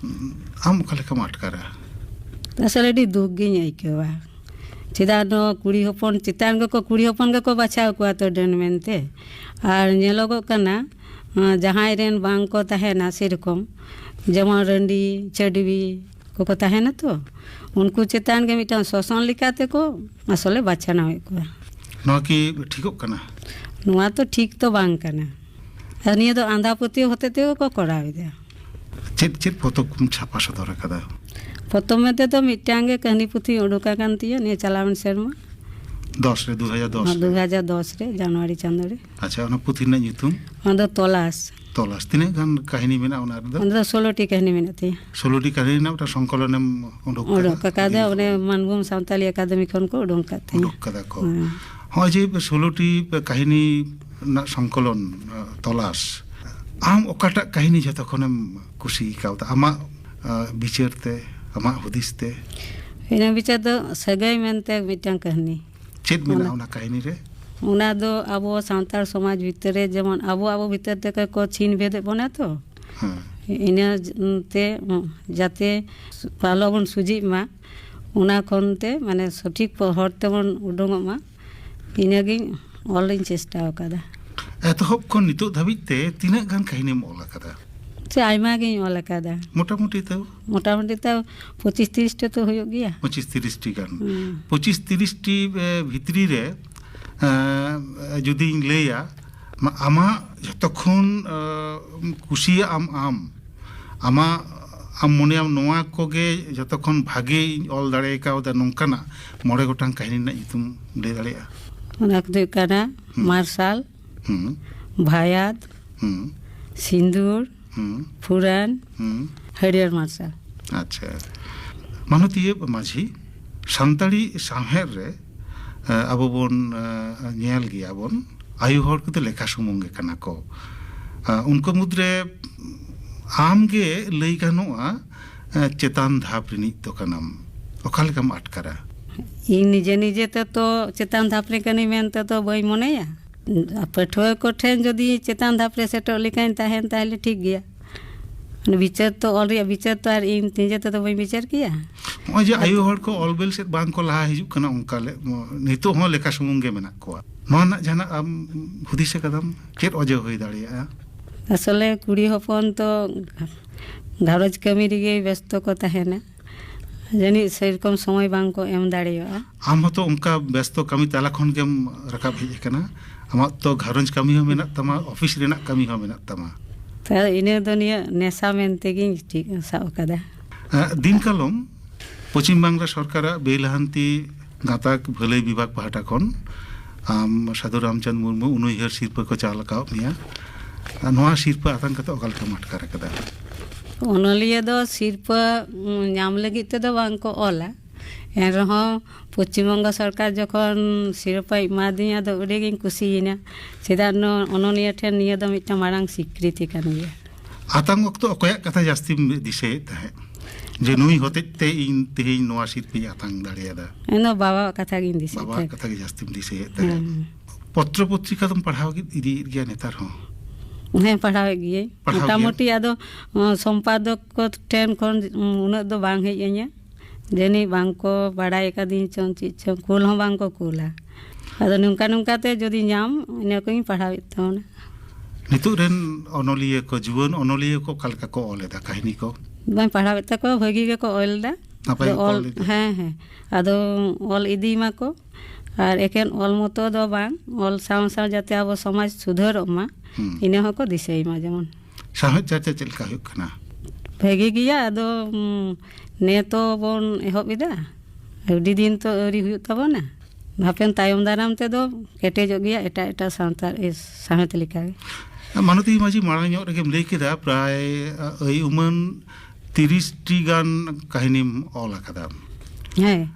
ᱟᱢ ᱚᱠᱟ ᱞᱮᱠᱟᱢ ᱟᱴᱠᱟᱨᱟ? ᱟᱥᱚᱞᱮ ᱟᱹᱰᱤ ᱫᱩᱠ ᱜᱤᱧ ᱟᱹᱭᱠᱟᱹᱣᱟ ᱪᱮᱫᱟᱜ ᱫᱚ ᱠᱩᱲᱤ ᱦᱚᱯᱚᱱ ᱪᱮᱛᱟᱱ ᱜᱮᱠᱚ ᱠᱩᱲᱤ ᱦᱚᱯᱚᱱ ᱜᱮᱠᱚ ᱵᱟᱪᱷᱟᱣ ᱠᱚᱣᱟ ᱛᱚ ᱰᱟᱹᱱ ᱢᱮᱱᱛᱮ ᱟᱨ ᱧᱮᱞᱚᱜᱚᱜ ᱠᱟᱱᱟ ᱡᱟᱦᱟᱸᱭ ᱨᱮᱱ ᱵᱟᱝ ᱠᱚ ᱛᱟᱦᱮᱱᱟ ᱥᱮᱨᱚᱠᱚᱢ ᱡᱮᱢᱚᱱ ᱨᱟᱺᱰᱤ ᱪᱟᱹᱰᱣᱤ ᱠᱚᱠᱚ ᱛᱟᱦᱮᱱᱟ ᱛᱚ ᱩᱱᱠᱩ ᱪᱮᱛᱟᱱ ᱜᱮ ᱢᱤᱫᱴᱟᱝ ᱥᱚᱥᱚᱱ ᱞᱮᱠᱟ ᱛᱮᱠᱚ ᱟᱥᱚᱞᱮ ᱵᱟᱪᱷᱱᱟᱣᱮᱫ ᱠᱚᱣᱟ ᱱᱚᱣᱟ ᱠᱤ ᱴᱷᱤᱠᱚᱜ ᱠᱟᱱᱟ? ᱱᱚᱣᱟ ᱛᱚ ᱴᱷᱤᱠ ᱛᱚ ᱵᱟᱝ ᱠᱟᱱᱟ ᱟᱨ ᱱᱤᱭᱟᱹ ᱫᱚ ᱟᱸᱫᱷᱟ ᱯᱟᱹᱛᱭᱟᱹᱣ ᱦᱚᱛᱮ ᱛᱮᱜᱮ ᱠᱚ ᱠᱚᱨᱟᱣ ᱮᱫᱟ ᱪᱮᱫ ᱯᱚᱛᱚᱵ ᱠᱚᱢ ᱪᱷᱟᱯᱟ ᱥᱚᱫᱚᱨ ᱟᱠᱟᱫᱟ? ᱯᱨᱚᱛᱷᱚᱢ ᱛᱮᱫᱚ ᱢᱤᱫᱴᱟᱝ ᱜᱮ ᱠᱟᱹᱦᱱᱤ ᱯᱩᱛᱷᱤ ᱩᱰᱩᱠ ᱟᱠᱟᱱ ᱛᱤᱧᱟᱹ ᱱᱤᱭᱟᱹ ᱪᱟᱞᱟᱣᱮᱱ ᱥᱮᱨᱢᱟ 2010 ᱨᱮ ᱡᱟᱱᱩᱣᱟᱨᱤ ᱪᱟᱸᱫᱳ ᱨᱮ ᱟᱪᱪᱷᱟ ᱚᱱᱟ ᱯᱩᱛᱷᱤ ᱨᱮᱱᱟᱜ ᱧᱩᱛᱩᱢ? ᱚᱱᱟ ᱫᱚ ᱛᱚᱞᱟᱥ ᱛᱤᱱᱟᱹᱜ ᱜᱟᱱ ᱠᱟᱹᱦᱱᱤ ᱢᱮᱱᱟᱜᱼᱟ ᱚᱱᱟ ᱨᱮᱫᱚ? ᱚᱱᱟ ᱫᱚ 16ᱴᱤ ᱠᱟᱹᱦᱱᱤ ᱢᱮᱱᱟᱜ ᱛᱤᱧᱟᱹ 16ᱴᱤ ᱠᱟᱹᱦᱱᱤ ᱨᱮᱱᱟᱜ ᱢᱤᱫᱴᱟᱝ ᱥᱚᱝᱠᱚᱞᱚᱱᱮᱢ ᱩᱰᱩᱠ ᱟᱠᱟᱫᱟ ᱚᱱᱮ ᱢᱟᱱᱵᱷᱩᱢ ᱥᱟᱱᱛᱟᱞᱤ ᱮᱠᱟᱰᱮᱢᱤ ᱠᱷᱚᱱ ᱠᱚ ᱩᱰᱩᱠ ᱟᱠᱟᱫ ᱛᱤᱧᱟᱹ ᱩᱰᱩᱠ ᱠᱟᱫᱟ ᱠᱚ ᱦᱚᱸᱜᱼᱚᱭ ᱡᱮ 16ᱴᱤ ᱠᱟᱹᱦᱱᱤ ᱨᱮᱱᱟᱜ ᱥᱚᱝᱠᱚᱞᱚᱱ ᱛᱚᱞᱟᱥ ᱟᱢ ᱚᱠᱟᱴᱟᱜ ᱠᱟᱹᱦᱱᱤ ᱡᱷᱚᱛᱚ ᱠᱷᱚᱱᱮᱢ ᱠᱩᱥᱤ ᱟᱠᱟᱣᱫᱟ ᱟᱢᱟᱜ ᱵᱤᱪᱟᱹᱨ ᱛᱮ ᱟᱢᱟᱜ ᱦᱩᱫᱤᱥ ᱛᱮ? ᱤᱧᱟᱹᱜ ᱵᱤᱪᱟᱹᱨ ᱫᱚ ᱥᱟᱹᱜᱟᱹᱭ ᱢᱮᱱᱛᱮ ᱢᱤᱫᱴᱟᱝ ᱠᱟᱹᱦᱱᱤ ᱪᱮᱫ ᱢᱮᱱᱟᱜᱼᱟ ᱚᱱᱟ ᱠᱟᱹᱦᱱᱤ ᱨᱮ? ᱚᱱᱟ ᱫᱚ ᱟᱵᱚ ᱥᱟᱱᱛᱟᱲ ᱥᱚᱢᱟᱡᱽ ᱵᱷᱤᱛᱨᱤ ᱨᱮ ᱡᱮᱢᱚᱱ ᱟᱵᱚ ᱵᱷᱤᱛᱨ ᱛᱮᱠᱚ ᱠᱚ ᱪᱷᱤᱱ ᱵᱷᱮᱫᱮᱫ ᱵᱚᱱᱟ ᱛᱚ ᱤᱱᱟᱹᱛᱮ ᱡᱟᱛᱮ ᱟᱞᱚ ᱵᱚᱱ ᱥᱩᱡᱤᱜ ᱢᱟ ᱚᱱᱟ ᱠᱷᱚᱱᱛᱮ ᱢᱟᱱᱮ ᱥᱚᱴᱷᱤᱠ ᱦᱚᱲ ᱛᱮᱵᱚᱱ ᱩᱰᱩᱝᱚᱜ ᱢᱟ ᱤᱱᱟᱹᱜᱤᱧ ᱚᱞᱤᱧ ᱪᱮᱥᱴᱟ ᱟᱠᱟᱫᱟ ᱮᱛᱚᱦᱚᱵ ᱠᱷᱚᱱ ᱱᱤᱛᱚᱜ ᱫᱷᱟᱹᱵᱤᱡ ᱛᱮ ᱛᱤᱱᱟᱹᱜ ᱜᱟᱱ ᱠᱟᱹᱦᱱᱤᱢ ᱚᱞ ᱟᱠᱟᱫᱟ? ᱥᱮ ᱟᱭᱢᱟ ᱜᱤᱧ ᱚᱞ ᱟᱠᱟᱫᱟ ᱢᱳᱴᱟᱢᱩᱴᱤ ᱛᱟᱣ 25-30ᱴᱟ ᱛᱚ ᱦᱩᱭᱩᱜ ᱜᱮᱭᱟ 25-30ᱴᱤ ᱜᱟᱱ 25-30ᱴᱤ ᱵᱷᱤᱛᱨᱤ ᱨᱮ ᱡᱩᱫᱤᱧ ᱞᱟᱹᱭᱟ ᱟᱢᱟᱜ ᱡᱚᱛᱚᱠᱷᱚᱱ ᱠᱩᱥᱤᱭᱟᱜ ᱟᱢ ᱢᱚᱱᱮᱭᱟᱢ ᱱᱚᱣᱟ ᱠᱚᱜᱮ ᱡᱚᱛᱚᱠᱷᱚᱱ ᱵᱷᱟᱜᱮᱧ ᱚᱞ ᱫᱟᱲᱮ ᱠᱟᱣᱫᱟ ᱱᱚᱝᱠᱟᱱᱟᱜ 9 ᱜᱚᱴᱟᱝ ᱠᱟᱹᱦᱱᱤ ᱨᱮᱱᱟᱜ ᱧᱩᱛᱩᱢ ᱞᱟᱹᱭ ᱫᱟᱲᱮᱭᱟᱜᱼᱟ? ᱚᱱᱟ ᱠᱚᱫᱚ ᱦᱩᱭᱩᱜ ᱠᱟᱱᱟ ᱢᱟᱨᱥᱟᱞ ᱵᱷᱟᱭᱟᱫ সিন্দুর ফুরান হরিয়ার মার্শাল আচ্ছা মানতীয় মাঝি সান্তাড়ি সাহের রে আবো বন ñᱮᱞ ᱜᱮᱭᱟ ᱵᱚᱱ ᱟᱭᱩ ᱦᱚᱲ ᱠᱚᱫᱚ ᱞᱮᱠᱷᱟ ᱥᱩᱢᱩᱝ ᱜᱮ ᱠᱟᱱᱟ ᱠᱚ ᱩᱱᱠᱩ ᱢᱩᱫᱽᱨᱮ ᱟᱢᱜᱮ ᱞᱟᱹᱭ ᱜᱟᱱᱚᱜᱼᱟ ᱪᱮᱛᱟᱱ ᱫᱷᱟᱯ ᱨᱤᱱᱤᱡ ᱫᱚ ᱠᱟᱱᱟᱢ ᱚᱠᱟ ᱞᱮᱠᱟᱢ ᱟᱴᱠᱟᱨᱟ? ᱤᱧ ᱱᱤᱡᱮ ᱛᱮ ᱪᱮᱛᱟᱱ ᱫᱷᱟᱯ ᱨᱮ ᱠᱟᱹᱱᱟᱹᱧ ᱢᱮᱱᱛᱮ ᱫᱚ ᱵᱟᱹᱧ ᱢᱚᱱᱮᱭᱟ ᱯᱟᱹᱴᱷᱩᱣᱟᱹ ᱠᱚᱴᱷᱮᱱ ᱡᱩᱫᱤ ᱪᱮᱛᱟᱱ ᱫᱷᱟᱯ ᱨᱮ ᱥᱮᱴᱮᱨ ᱞᱮᱠᱟᱧ ᱛᱟᱦᱮᱱ ᱛᱟᱦᱞᱮ ᱴᱷᱤक ᱜᱮᱭᱟ ᱵᱤᱪᱟᱹᱨ ᱛᱚ ᱚᱞ ᱨᱮᱭᱟᱜ ᱵᱤᱪᱟᱹᱨ ᱛᱚ ᱟᱨ ᱤᱧ ᱱᱤᱡᱮ ᱛᱮᱫᱚ ᱵᱟᱹᱧ ᱵᱤᱪᱟᱹᱨ ᱠᱮᱭᱟ ᱱᱚᱜᱼᱚᱭ ᱡᱮ ᱟᱭᱳ ᱦᱚᱲ ᱠᱚ ᱚᱞᱵᱮᱞ ᱥᱮᱫ ᱵᱟᱝ ᱠᱚ ᱞᱟᱦᱟ ᱦᱤᱡᱩᱜ ᱠᱟᱱᱟ ᱚᱱᱠᱟ ᱱᱤᱛᱚᱜ ᱦᱚᱸ ᱞᱮᱠᱷᱟ ᱥᱩᱢᱩᱝ ᱜᱮ ᱢᱮᱱᱟᱜ ᱠᱚᱣᱟ ᱱᱚᱣᱟ ᱨᱮᱱᱟᱜ ᱡᱟᱦᱟᱱᱟᱜ ᱟᱢ ᱦᱩᱫᱤᱥ ᱟᱠᱟᱫᱟᱢ ᱪᱮᱫ ᱚᱡᱮ ᱦᱩᱭ ᱫᱟᱲᱮᱭᱟᱜᱼᱟ? ᱟᱥᱚᱞᱮ ᱠᱩᱲᱤ ᱦᱚᱯᱚᱱ ᱛᱚ ᱜᱷᱟᱨᱚᱸᱡᱽ ᱠᱟᱹᱢᱤ ᱨᱮᱜᱮ ᱵᱮᱥᱛᱚ ᱠᱚ ᱛᱟᱦᱮᱱᱟ ᱡᱟᱹᱱᱤᱡ ᱥᱮᱨᱚᱠᱚᱢ ᱥᱚᱢᱚᱭ ᱵᱟᱝ ᱠᱚ ᱮᱢ ᱫᱟᱲᱮᱭᱟᱜᱼᱟ ᱟᱢ ᱦᱚᱸᱛᱚ ᱚᱱᱠᱟ ᱵᱮᱥᱛᱚ ᱠᱟᱹᱢᱤ ᱛᱟᱞᱟ ᱠᱷᱚᱱ ᱜᱮᱢ ᱨᱟᱠᱟᱵ ᱦᱮᱡ ᱟᱠᱟᱱᱟ ᱟᱢᱟᱜ ᱛᱚ ᱜᱷᱟᱨᱚᱸᱡᱽ ᱠᱟᱹᱢᱤ ᱦᱚᱸ ᱢᱮᱱᱟᱜ ᱛᱟᱢᱟ ᱚᱯᱷᱤᱥ ᱨᱮᱱᱟᱜ ᱠᱟᱹᱢᱤ ᱦᱚᱸ ᱢᱮᱱᱟᱜ ᱛᱟᱢᱟ ᱛᱚ ᱤᱱᱟᱹ ᱫᱚ ᱱᱤᱭᱟᱹ ᱱᱮᱥᱟ ᱢᱮᱱᱛᱮᱜᱤᱧ ᱴᱷᱤᱠ ᱥᱟᱵ ᱟᱠᱟᱫᱟ ᱫᱤᱱ ᱠᱟᱞᱚᱢ পশ্চিম বাংলা সরকারাᱜ বেলাহান্তি গাতাক ভᱟᱹᱞᱟᱹᱭ বিভাগ পাহাটা খন সাধু রামচন্দ্র মুর্মু উনᱩᱭᱦᱟᱹᱨ ᱥᱤᱨᱯᱟᱹ ᱠᱚ ᱪᱟᱞ ᱟᱠᱟᱫ ᱢᱮᱭᱟ ᱱᱚᱣᱟ ᱥᱤᱨᱯᱟᱹ ᱟᱛᱟᱝ ᱠᱟᱛᱮ ᱚᱠᱟ ᱞᱮᱠᱟᱢ ᱟᱴᱠᱟᱨ ᱟᱠᱟᱫᱟ ᱚᱱᱚᱞᱤᱭᱟᱹ ᱫᱚ ᱥᱤᱨᱯᱟᱹ ᱧᱟᱢ ᱞᱟᱹᱜᱤᱫ ᱛᱮᱫᱚ ᱵᱟᱝ ᱠᱚ ᱚᱞᱟ ᱮᱱᱨᱮᱦᱚᱸ ᱯᱚᱥᱪᱤᱢ ᱵᱚᱝᱜᱚ ᱥᱚᱨᱠᱟর ᱡᱚᱠᱷᱚᱱ ᱥᱤᱨᱯᱟᱹᱭ ᱮᱢᱟᱫᱤᱧᱟ ᱫᱚ ᱟᱹᱰᱤᱜᱤᱧ ᱠᱩᱥᱤᱭᱮᱱᱟ ᱪᱮᱫᱟᱜ ᱚᱱᱚᱞᱤᱭᱟᱹ ᱴᱷᱮᱱ ᱱᱤᱭᱟᱹ ᱫᱚ ᱢᱤᱫᱴᱟᱝ ᱢᱟᱨᱟᱝ ᱥᱤᱠᱨᱤᱛᱤ ᱠᱟᱱ ᱜᱮᱭᱟ ᱟᱛᱟᱝ ᱚᱠᱛᱚ ᱚᱠᱚᱭᱟᱜ ᱠᱟᱛᱷᱟ ᱡᱟᱹᱥᱛᱤᱢ ᱫᱤᱥᱟᱹᱭᱮᱫ ᱛᱟᱦᱮᱸᱫ ᱡᱮ ᱱᱩᱭ ᱦᱚᱛᱮᱡ ᱛᱮ ᱤᱧ ᱛᱮᱦᱮᱧ ᱱᱚᱣᱟ ᱥᱤᱨᱯᱟᱹᱧ ᱟᱛᱟᱝ ᱫᱟᱲᱮᱭᱟᱫᱟ ᱤᱧ ᱫᱚ ᱵᱟᱵᱟᱣᱟᱜ ᱠᱟᱛᱷᱟ ᱜᱤᱧ ᱫᱤᱥᱟᱹᱭᱮᱫ ᱵᱟᱵᱟᱣᱟᱜ ᱠᱟᱛᱷᱟ ᱜᱮ ᱡᱟᱹᱥᱛᱤᱢ ᱫᱤᱥᱟᱹᱭᱮᱫ ᱛᱟᱦᱮᱸᱫ ᱯᱚᱛᱨᱚ ᱯᱚᱛᱨᱤᱠᱟ ᱫᱚᱢ ᱯᱟᱲᱦᱟᱣ ᱤᱫᱤᱭᱮᱫ ᱜᱮᱭᱟ ᱱᱮᱛᱟর ᱦᱚᱸ ᱦᱮᱸ ᱯᱟᱲᱦᱟᱣᱮᱫ ᱜᱤᱭᱟᱹᱧ ᱢᱚᱴᱟᱢᱩᱴᱤ ᱟᱫᱚ ᱥᱚᱢᱯᱟᱫᱚᱠ ᱠᱚ ᱴᱷᱮᱱ ᱠᱷᱚᱱ ᱩᱱᱟᱹᱜ ᱫᱚ ᱵᱟᱝ ᱦᱮᱡ ᱟᱹᱧᱟ ᱡᱟᱹᱱᱤᱡ ᱵᱟᱝᱠᱚ ᱵᱟᱲᱟᱭ ᱟᱠᱟᱫᱤᱧ ᱪᱚᱝ ᱪᱮᱫ ᱪᱚᱝ ᱠᱩᱞ ᱦᱚᱸ ᱵᱟᱝᱠᱚ ᱠᱩᱞᱟ ᱟᱫᱚ ᱱᱚᱝᱠᱟᱛᱮ ᱡᱩᱫᱤ ᱧᱟᱢ ᱤᱱᱟᱹ ᱠᱚᱧ ᱯᱟᱲᱦᱟᱣᱮᱫ ᱛᱟᱵᱚᱱᱟ ᱱᱤᱛᱚᱜ ᱨᱮᱱ ᱚᱱᱚᱞᱤᱭᱟᱹ ᱠᱚ ᱡᱩᱣᱟᱹᱱ ᱚᱱᱚᱞᱤᱭᱟᱹ ᱠᱚ ᱚᱠᱟ ᱞᱮᱠᱟ ᱠᱚ ᱚᱞ ᱮᱫᱟ ᱠᱟᱹᱦᱱᱤ ᱠᱚ ᱵᱟᱹᱧ ᱯᱟᱲᱦᱟᱣᱮᱫ ᱛᱟᱠᱚᱣᱟ ᱵᱷᱟᱹᱜᱤ ᱜᱮᱠᱚ ᱚᱞ ᱮᱫᱟ ᱱᱟᱯᱟᱭ ᱠᱚ ᱚᱞ ᱮᱫᱟ ᱦᱮᱸ ᱟᱫᱚ ᱚᱞ ᱤᱫᱤ ᱢᱟᱠᱚ ᱟᱨ ᱮᱠᱮᱱ ᱚᱞ ᱢᱚᱛᱚ ᱫᱚ ᱵᱟᱝ ᱚᱞ ᱥᱟᱶ ᱥᱟᱶ ᱡᱟᱛᱮ ᱟᱵᱚ ᱥᱚᱢᱟᱡᱽ ᱥᱩᱫᱷᱟᱹᱨᱚᱜ ᱢᱟ ᱤᱱᱟᱹ ᱦᱚᱸᱠᱚ ᱫᱤᱥᱟᱹᱭ ᱢᱟ ᱡᱮᱢᱚᱱ ᱥᱟᱶᱦᱮᱫ ᱪᱟᱨᱪᱟ ᱪᱮᱫ ᱞᱮᱠᱟ ᱦᱩᱭᱩᱜ ᱠᱟᱱᱟ ᱵᱷᱟᱹᱜᱤ ᱜᱮᱭᱟ ᱟᱫᱚ ᱱᱮᱛᱚ ᱵᱚᱱ ᱮᱦᱚᱵ ᱮᱫᱟ ᱟᱹᱰᱤ ᱫᱤᱱ ᱛᱚ ᱟᱹᱣᱨᱤ ᱦᱩᱭᱩᱜ ᱛᱟᱵᱚᱱᱟ ᱦᱟᱯᱮᱱ ᱛᱟᱭᱚᱢ ᱫᱟᱨᱟᱢ ᱛᱮᱫᱚ ᱠᱮᱴᱮᱡᱚᱜ ᱜᱮᱭᱟ ᱮᱴᱟᱜ ᱥᱟᱶᱦᱮᱫ ᱞᱮᱠᱟᱜᱮ ᱢᱟᱱᱚᱛᱤ ᱢᱟᱹᱡᱷᱤ ᱢᱟᱲᱟᱝ ᱧᱚᱜ ᱨᱮᱜᱮᱢ ᱞᱟᱹᱭ ᱠᱮᱫᱟ ᱯᱨᱟᱭ ᱟᱹᱭ ᱩᱢᱟᱹᱱ 30টি ᱜᱟᱱ ᱠᱟᱹᱦᱱᱤᱢ ᱚᱞ ᱟᱠᱟᱫᱟ ᱦᱮᱸ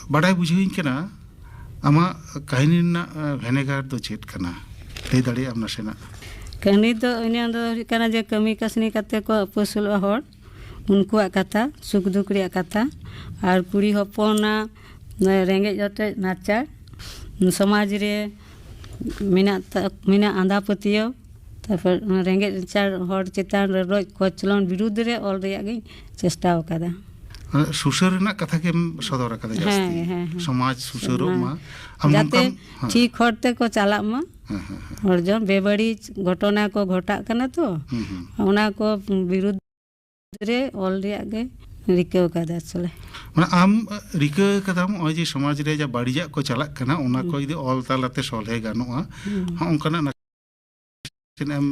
ᱵᱟᱰᱟᱭ ᱵᱩᱡᱷᱟᱹᱣᱤᱧ ᱠᱟᱱᱟ ᱟᱢᱟᱜ ᱠᱟᱹᱦᱱᱤ ᱨᱮᱱᱟᱜ ᱵᱷᱮᱱᱮᱜᱟᱨ ᱫᱚ ᱪᱮᱫ ᱠᱟᱱᱟ ᱞᱟᱹᱭ ᱫᱟᱲᱮᱭᱟᱜ ᱟᱢ ᱱᱟᱥᱮᱱᱟᱜ ᱠᱟᱹᱦᱱᱤ ᱫᱚ ᱤᱧᱟᱹᱜ ᱫᱚ ᱦᱩᱭᱩᱜ ᱠᱟᱱᱟ ᱡᱮ ᱠᱟᱹᱢᱤ ᱠᱟᱹᱥᱱᱤ ᱠᱟᱛᱮ ᱠᱚ ᱟᱹᱯᱟᱹᱥᱩᱞᱚᱜ ᱦᱚᱲ ᱩᱱᱠᱩᱣᱟᱜ ᱠᱟᱛᱷᱟ ᱥᱩᱠ ᱫᱩᱠ ᱨᱮᱭᱟᱜ ᱠᱟᱛᱷᱟ ᱟᱨ ᱠᱩᱲᱤ ᱦᱚᱯᱚᱱᱟᱜ ᱨᱮᱸᱜᱮᱡ ᱚᱴᱮᱡ ᱱᱟᱪᱟᱨ ᱥᱚᱢᱟᱡᱽ ᱨᱮ ᱢᱮᱱᱟᱜ ᱟᱸᱫᱷᱟ ᱯᱟᱹᱛᱭᱟᱹᱣ ᱛᱟᱨᱯᱚᱨ ᱨᱮᱸᱜᱮᱡ ᱱᱟᱪᱟᱨ ᱦᱚᱲ ᱪᱮᱛᱟᱱ ᱨᱚᱰᱚᱡ ᱠᱚᱪᱞᱚᱱ ᱵᱤᱨᱩᱫᱽ ᱨᱮ ᱚᱞ ᱨᱮᱭᱟᱜ ᱜᱤᱧ ᱪᱮᱥᱴᱟ ᱟᱠᱟᱫᱟ ᱥᱩᱥᱟᱹᱨ ᱨᱮᱱᱟᱜ ᱠᱟᱛᱷᱟ ᱜᱮᱢ ᱥᱚᱫᱚᱨ ᱟᱠᱟᱫᱟ ᱡᱟᱹᱥᱛᱤ ᱥᱚᱢᱟᱡᱽ ᱥᱩᱥᱟᱹᱨᱚᱜ ᱢᱟ ᱡᱟᱛᱮ ᱴᱷᱤক ᱦᱚᱲ ᱛᱮᱠᱚ ᱪᱟᱞᱟᱜ ᱢᱟ ᱦᱚᱲᱡᱚᱱ ᱵᱮᱵᱟᱹᱲᱤᱡ ᱜᱷᱚᱴᱚᱱᱟ ᱠᱚ ᱜᱷᱚᱴᱟᱜ ᱠᱟᱱᱟ ᱛᱚ ᱚᱱᱟ ᱠᱚ ᱵᱤᱨᱩᱫᱽ ᱨᱮ ᱚᱞ ᱨᱮᱭᱟᱜ ᱜᱮ ᱨᱤᱠᱟᱹ ᱟᱠᱟᱫᱟ ᱟᱥᱚᱞᱮ ᱢᱟᱱᱮ ᱟᱢ ᱨᱤᱠᱟᱹ ᱟᱠᱟᱫᱟᱢ ᱱᱚᱜᱼᱚᱭ ᱡᱮ ᱥᱚᱢᱟᱡᱽ ᱨᱮ ᱡᱟ ᱵᱟᱹᱲᱤᱡᱟᱜ ᱠᱚ ᱪᱟᱞᱟᱜ ᱠᱟᱱᱟ ᱚᱱᱟ ᱠᱚ ᱡᱩᱫᱤ ᱚᱞ ᱛᱟᱞᱟᱛᱮ ᱥᱚᱞᱦᱮ ᱜᱟᱱᱚᱜᱼᱟ ᱚᱱᱠᱟᱱᱟᱜ ᱮᱢ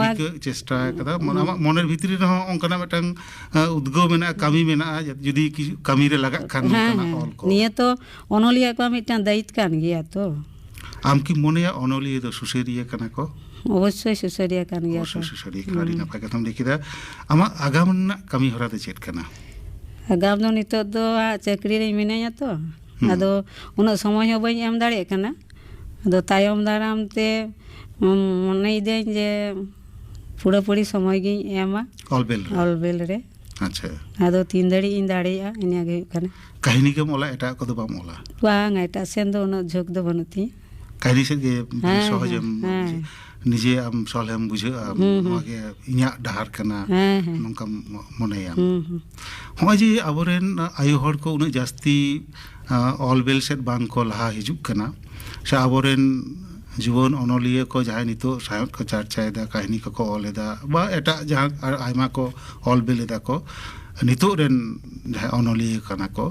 ᱨᱤᱠᱟᱹ ᱪᱮᱥᱴᱟ ᱟᱠᱟᱫᱟ ᱟᱢᱟᱜ ᱢᱚনের ᱵᱷᱤᱛᱨᱤ ᱨᱮᱦᱚᱸ ᱚᱱᱠᱟᱱᱟᱜ ᱢᱤᱫᱴᱟᱝ ᱩᱫᱽᱜᱟᱹᱣ ᱢᱮᱱᱟᱜᱼᱟ ᱠᱟᱹᱢᱤ ᱢᱮᱱᱟᱜᱼᱟ ᱡᱩᱫि ᱠᱟᱹᱢᱤᱨᱮ ᱞᱟᱜᱟᱜ ᱠᱷᱟᱱ ᱚᱱᱠᱟᱱᱟᱜ ᱚᱞ ᱠᱚ ᱱᱤᱭᱟᱹ ᱛᱚ ᱚᱱᱚᱞᱤᱭᱟᱹ ᱠᱚᱣᱟᱜ ᱢᱤᱫᱴᱟᱝ ᱫᱟᱭᱤᱛ ᱠᱟᱱ ᱜᱮᱭᱟ ᱛᱚ ᱟᱢ ᱠᱤ ᱢᱚᱱᱮᱭᱟ ᱚᱱᱚᱞᱤᱭᱟᱹ ᱫᱚ ᱥᱩᱥᱟᱹᱨᱤᱭᱟᱹ ᱠᱟᱱᱟ ᱠᱚ অবশ্যই সুসারিয়া কান গিয়া অবশ্যই সুসারিয়া ᱠᱟᱱᱟ ᱟᱹᱰᱤ ᱱᱟᱯᱟᱭ ᱠᱟᱛᱷᱟᱢ ᱞᱟᱹᱭ ᱠᱮᱫᱟ ᱟᱢᱟᱜ ᱟᱜᱟᱢ ᱨᱮᱱᱟᱜ ᱠᱟᱹᱢᱤ ᱦᱚᱨᱟ ᱫᱚ ᱪᱮᱫ ᱠᱟᱱᱟ ᱟᱜᱟᱢ ᱫᱚ ᱱᱤᱛᱚᱜ ᱫᱚ ᱪᱟᱹᱠᱨᱤ ᱨᱮ ᱢᱤᱱᱟᱹᱧᱟ ᱛᱚ ᱟᱫᱚ ᱩᱱᱟᱹᱜ ᱥᱚᱢᱚᱭ ᱦᱚᱸ ᱵᱟᱹᱧ ᱮᱢ ᱫᱟᱲᱮᱭᱟᱜ ᱠᱟᱱᱟ ᱟᱫᱚ ᱛᱟᱭᱚᱢ ᱫᱟᱨᱟᱢ ᱛᱮ ᱢᱚᱱᱮᱭᱮᱫᱟᱹᱧ ᱡᱮ পুরোপুরি সময় গিয়ে এমা অলবেল রে আচ্ছা আদো 3 দাড়ি ইন দাড়িয়া ইনাগে হুᱭᱩᱜ ᱠᱟᱱᱟ কাহিনী কেম ওলা এটা কত বাম ওলা বাং এটা সেন দো উনো ঝোক দো বনতি কাহিনী সে গে সহজেম নিজে আম সলহেম বুঝে মাগে ইᱧᱟᱹᱜ ᱰᱟᱦᱟᱨ ᱠᱟᱱᱟ ᱱᱚᱝᱠᱟ ᱢᱚᱱᱮᱭᱟ ᱦᱚᱸᱜᱼᱚᱭ ᱡᱮ ᱟᱵᱚᱨᱮᱱ ᱟᱭᱳ ᱦᱚᱲ ᱠᱚ ᱩᱱᱟᱹᱜ ᱡᱟᱹᱥᱛᱤ ᱚᱞᱵᱮᱞ ᱥᱮᱫ ᱵᱟᱝ ᱠᱚ ᱞᱟᱦᱟ ᱦᱤᱡᱩᱜ ᱠᱟᱱᱟ ᱥᱮ ᱟᱵᱚᱨᱮᱱ ᱡᱩᱣᱟᱹᱱ ᱚᱱᱚᱞᱤᱭᱟᱹ ᱠᱚ ᱡᱟᱦᱟᱸᱭ ᱱᱤᱛᱚᱜ ᱥᱟᱶᱦᱮᱫ ᱠᱚ ᱪᱟᱨᱪᱟᱭᱮᱫᱟ ᱠᱟᱹᱦᱱᱤ ᱠᱚᱠᱚ ᱚᱞ ᱮᱫᱟ ᱵᱟ ᱮᱴᱟᱜ ᱡᱟᱦᱟᱸ ᱟᱭᱢᱟ ᱠᱚ ᱚᱞᱵᱮᱞ ᱮᱫᱟ ᱠᱚ ᱱᱤᱛᱚᱜ ᱨᱮᱱ ᱡᱟᱦᱟᱸᱭ ᱚᱱᱚᱞᱤᱭᱟᱹ ᱠᱟᱱᱟ ᱠᱚ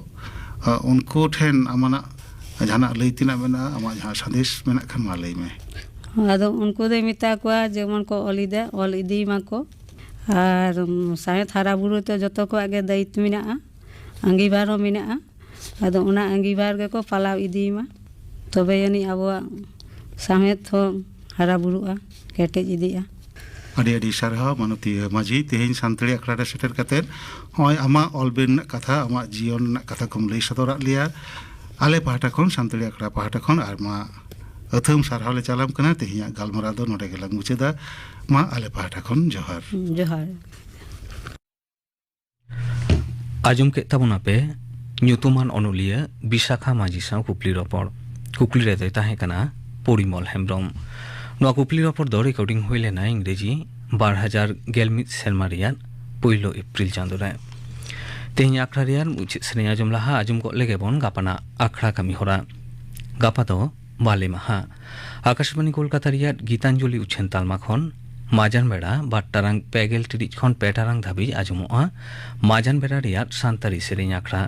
ᱩᱱᱠᱩ ᱴᱷᱮᱱ ᱟᱢᱟᱜ ᱡᱟᱦᱟᱱᱟᱜ ᱞᱟᱹᱭ ᱛᱮᱱᱟᱜ ᱢᱮᱱᱟᱜᱼᱟ ᱟᱢᱟᱜ ᱡᱟᱦᱟᱸ ᱥᱟᱸᱫᱮᱥ ᱢᱮᱱᱟᱜ ᱠᱷᱟᱱ ᱢᱟ ᱞᱟᱹᱭ ᱢᱮ ᱟᱫᱚ ᱩᱱᱠᱩ ᱫᱚ ᱢᱮᱛᱟ ᱠᱚᱣᱟ ᱡᱮᱢᱚᱱ ᱠᱚ ᱚᱞᱤᱫᱟ ᱚᱞ ᱤᱫᱤ ᱢᱟᱠᱚ ᱟᱨ ᱥᱟᱶᱦᱮᱫ ᱦᱟᱨᱟ ᱵᱩᱨᱩ ᱛᱮ ᱡᱚᱛᱚ ᱠᱚᱣᱟᱜ ᱜᱮ ᱫᱟᱭᱤᱛ ᱢᱮᱱᱟᱜᱼᱟ ᱟᱸᱜᱤᱵᱷᱟᱨ ᱦᱚᱸ ᱢᱮᱱᱟᱜᱼᱟ ᱟᱫᱚ ᱚᱱᱟ ᱟᱸᱜᱤᱵᱷᱟᱨ ᱜᱮᱠᱚ ᱯᱟᱞᱟᱣ ᱤᱫᱤ ᱢᱟ ᱛᱚᱵᱮ ᱡᱟᱹᱱᱤᱡ ᱟᱵᱚᱣᱟᱜ ᱥᱟᱶᱦᱮᱫ ᱦᱚᱸ ᱦᱟᱨᱟ ᱵᱩᱨᱩᱜᱼᱟ ᱠᱮᱴᱮᱡ ᱤᱫᱤᱜᱼᱟ ᱟᱹᱰᱤ ᱟᱹᱰᱤ ᱥᱟᱨᱦᱟᱣ ᱢᱟᱱᱚᱛᱤ ᱢᱟᱹᱡᱷᱤ ᱛᱮᱦᱮᱧ ᱥᱟᱱᱛᱟᱲᱤ ᱟᱠᱷᱲᱟ ᱨᱮ ᱥᱮᱴᱮᱨ ᱠᱟᱛᱮᱫ ᱱᱚᱜᱼᱚᱭ ᱟᱢᱟᱜ ᱚᱞᱵᱮᱞ ᱨᱮᱱᱟᱜ ᱠᱟᱛᱷᱟ ᱟᱢᱟᱜ ᱡᱤᱭᱚᱱ ᱨᱮᱱᱟᱜ ᱠᱟᱛᱷᱟ ᱠᱚᱢ ᱞᱟᱹᱭ ᱥᱚᱫᱚᱨᱟᱫ ᱞᱮᱭᱟ ᱟᱞᱮ ᱯᱟᱦᱴᱟ ᱠᱷᱚᱱ ᱥᱟᱱᱛᱟᱲᱤ ᱟᱠᱷᱲᱟ ᱯᱟᱦᱴᱟ ᱠᱷᱚᱱ ᱟᱨ ᱢᱟ ᱟᱹᱛᱷᱟᱹᱢ ᱥᱟᱨᱦᱟᱣ ᱞᱮ ᱪᱟᱞᱟᱢ ᱠᱟᱱᱟ ᱛᱮᱦᱮᱧᱟᱜ ᱜᱟᱞᱢᱟᱨᱟᱣ ᱫᱚ ᱱᱚᱰᱮ ᱜᱮᱞᱟᱝ ᱢᱩᱪᱟᱹᱫᱟ ᱢᱟ ᱟᱞᱮ ᱯᱟᱦᱴᱟ ᱠᱷᱚᱱ ᱡᱚᱦᱟᱨ ᱡᱚᱦᱟᱨ ᱟᱸᱡᱚᱢ ᱠᱮᱫ ᱛᱟᱵᱚᱱᱟᱯᱮ ᱧᱩᱛᱩᱢᱟᱱ ᱚᱱᱚᱞᱤᱭᱟᱹ ᱵᱤᱥᱟᱠᱷᱟ ᱢᱟᱹᱡᱷᱤ ᱥᱟᱶ ᱠᱩᱠᱞᱤ ᱨᱚᱯᱚᱲ ᱠᱩᱠᱞᱤ ᱨᱮᱫᱚᱭ ᱛᱟᱦᱮᱸ ᱠᱟᱱᱟ পরিমল হেমব্রম ᱱᱚᱣᱟ ᱠᱩᱠᱞᱤ ᱨᱚᱯᱚᱲ ᱫᱚ ᱨᱮᱠᱚর্ডিং ᱦᱩᱭ ᱞᱮᱱᱟ ᱤᱝᱨᱮᱡᱤ 2011 ᱥᱮᱨᱢᱟ ᱨᱮᱭᱟᱜ ᱯᱳᱭᱞᱳ ᱮᱯᱨᱤᱞ ᱪᱟᱸᱫᱳ ᱨᱮ ᱛᱮᱦᱮᱧ ᱟᱠᱷᱲᱟ ᱨᱮᱭᱟᱜ ᱢᱩᱪᱟᱹᱫ ᱥᱮᱨᱮᱧ ᱟᱸᱡᱚᱢ ᱞᱟᱦᱟ ᱟᱸᱡᱚᱢ ᱜᱚᱫ ᱞᱮᱜᱮ ᱵᱚᱱ ᱜᱟᱯᱟᱱᱟᱜ ᱟᱠᱷᱲᱟ ᱠᱟᱹᱢᱤ ᱦᱚᱨᱟ ᱜᱟᱯᱟ ᱫᱚ ᱵᱟᱞᱮ ᱢᱟᱦᱟ ᱟᱠᱟশবাণী ᱠᱳᱞᱠᱟᱛᱟ ᱨᱮᱭᱟᱜ ᱜীতাঞ্জলি ᱩᱪᱷᱟᱹᱱ ᱛᱟᱞᱢᱟ ᱠᱷᱚᱱ ᱢᱟᱡᱟᱱ ᱵᱮᱲᱟ 2 ᱴᱟᱲᱟᱝ 50 ᱴᱤᱲᱤᱡ ᱠᱷᱚᱱ 2 ᱴᱟᱲᱟᱝ ᱫᱷᱟᱹᱵᱤᱡ ᱟᱸᱡᱚᱢᱚᱜᱼᱟ ᱢᱟᱡᱟᱱ ᱵᱮᱲᱟ ᱨᱮᱭᱟᱜ ᱥᱟᱱᱛᱟᱲᱤ ᱥᱮᱨᱮᱧ ᱟᱠᱷᱲᱟ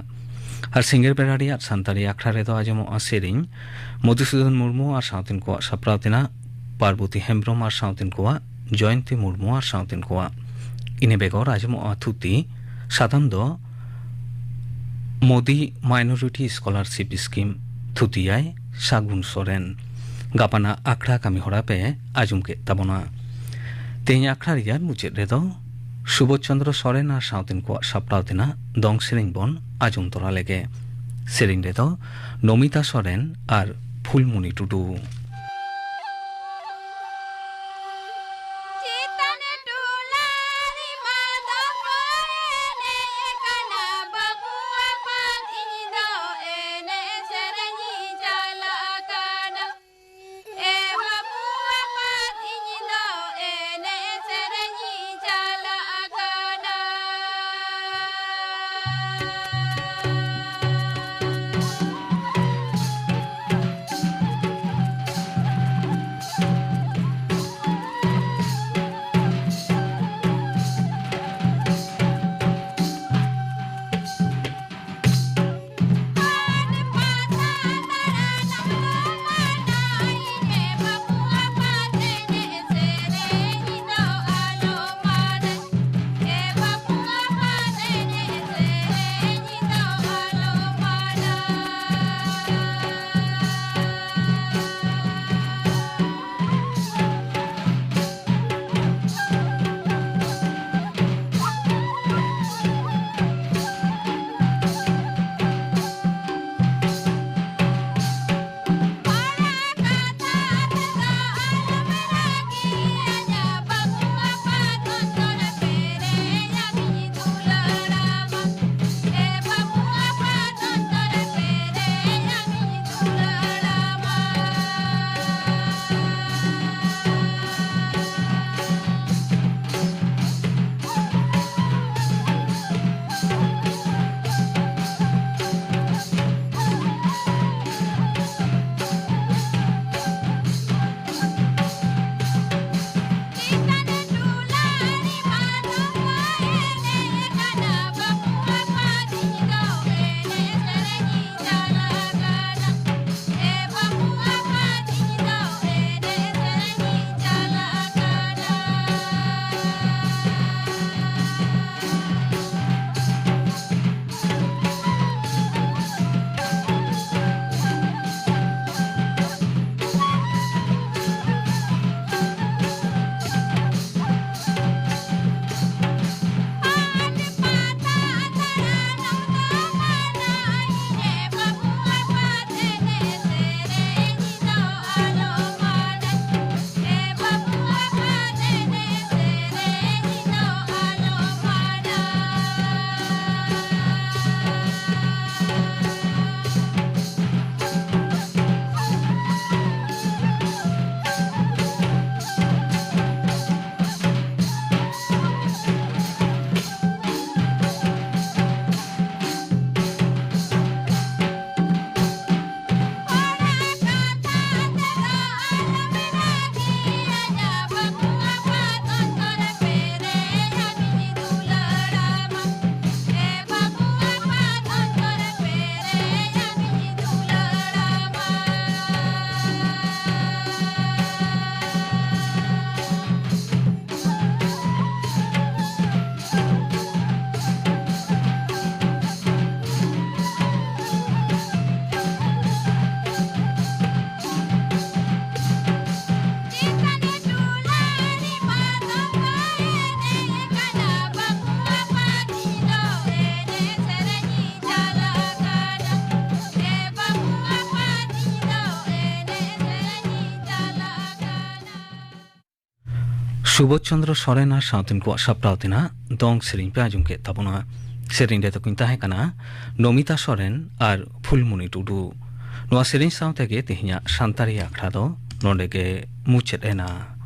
ᱟᱨ ᱥᱤᱸᱜᱟᱹᱲ ᱵᱮᱲᱟ ᱨᱮᱭᱟᱜ ᱥᱟᱱᱛᱟᱲᱤ ᱟᱠᱷᱲᱟ ᱨᱮᱫᱚ ᱟᱸᱡᱚᱢᱚᱜᱼᱟ ᱥᱮᱨᱮᱧ ᱢᱚᱫᱷᱩᱥᱩᱫᱚᱱ ᱢᱩᱨᱢᱩ ᱟᱨ ᱥᱟᱶᱛᱮᱱ ᱠᱚᱣᱟᱜ ᱥᱟᱯᱲᱟᱣ ᱛᱮᱱᱟᱜ ᱯᱟᱨᱵᱚᱛী ᱦᱮᱢᱵᱨᱚᱢ ᱟᱨ ᱥᱟᱶᱛᱮᱱ ᱠᱚᱣᱟᱜ जयंती मुर्मू और साउथिन को इने बेगोर आजमो थुती सादाम दो मोदी माइनॉरिटी स्कॉलरशिप स्कीम थुतियाय सागुन सोरेन गापाना आखड़ा कामी होड़ा पे आजुम के तबना तेज आखड़ा रियार मुचे रेदो सुबोध चंद्र सोरेन और साउथिन को सापड़ाव दिना दंग सेरिंग बन आजुम तोरा लेगे सेरिंग रेदो नमिता सोरेन और फुलमुनी टुडू सुबोध चंद्र सोरेन और साउथिन को सापड़ावतिना दंग सेरिंग पे आजुम के तबना सेरिंग रे तो किंता है कना नमिता सोरेन और फुलमुनी टुडू नोआ सेरिंग साउते के तिहिया शांतारी आखड़ा दो नोंडे के मुचेद एना।